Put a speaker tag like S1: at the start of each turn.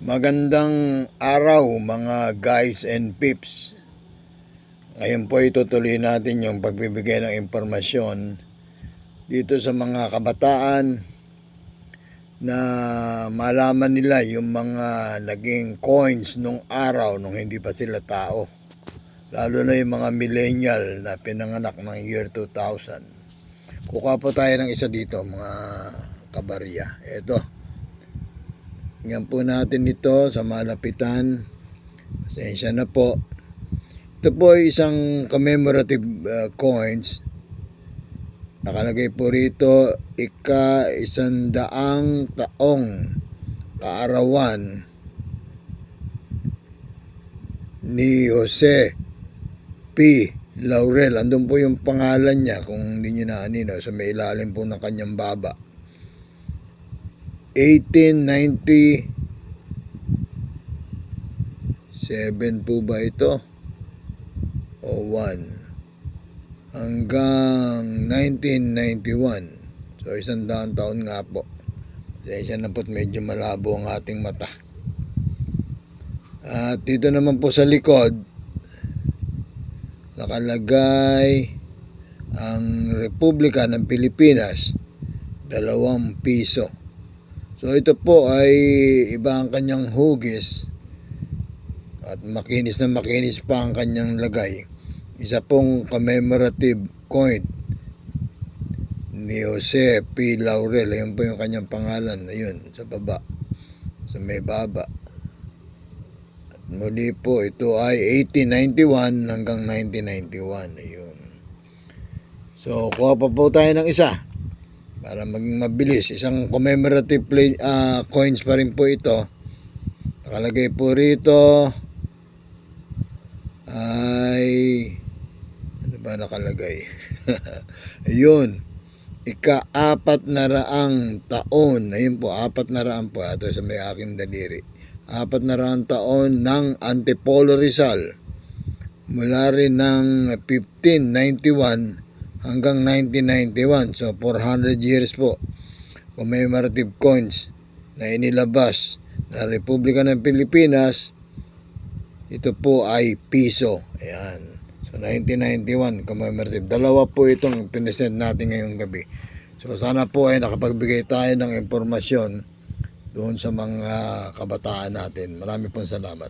S1: Magandang araw mga guys and pips. Ngayon po itutuloy natin yung pagbibigay ng impormasyon dito sa mga kabataan na malaman nila yung mga naging coins nung araw nung hindi pa sila tao. Lalo na yung mga millennial na pinanganak ng year 2000. Kukuha po tayo ng isa dito mga kabarya. Ito. Yan po natin ito sa malapitan. Pasensya na po. Ito po ay isang commemorative coins. Nakalagay po rito, ika-100 taong kaarawan ni Jose P. Laurel. Andun po yung pangalan niya kung hindi nyo naanino sa may ilalim po ng kanyang baba. 1897 po ba ito? O 1 hanggang 1991. So 100 taon nga po. Pasensya na po't medyo malabo ang ating mata. At dito naman po sa likod nakalagay ang Republika ng Pilipinas, 2 piso. So ito po ay iba ang kanyang hugis at makinis na makinis pa ang kanyang lagay. Isa pong commemorative coin ni Jose P. Laurel. Ayun po yung kanyang pangalan. Ayun, sa baba. Sa may baba. At muli po, ito ay 1891 hanggang 1991. Ayun. So, kuha pa po tayo ng isa para maging mabilis. Isang commemorative coins pa rin po ito. Nakalagay po rito ay ano ba nakalagay? Ayun, ika-400 taon. Ayun po, 400 po. Ito sa may aking daliri. 400 taon ng Antipolo Rizal. Mula rin ng 1591 hanggang 1991. So 400 years po. Commemorative coins na inilabas na Republika ng Pilipinas. Ito po ay piso. Ayan. So 1991 commemorative. Dalawa po itong pinesend natin ngayong gabi. So sana po ay nakapagbigay tayo ng impormasyon doon sa mga kabataan natin. Marami pong salamat.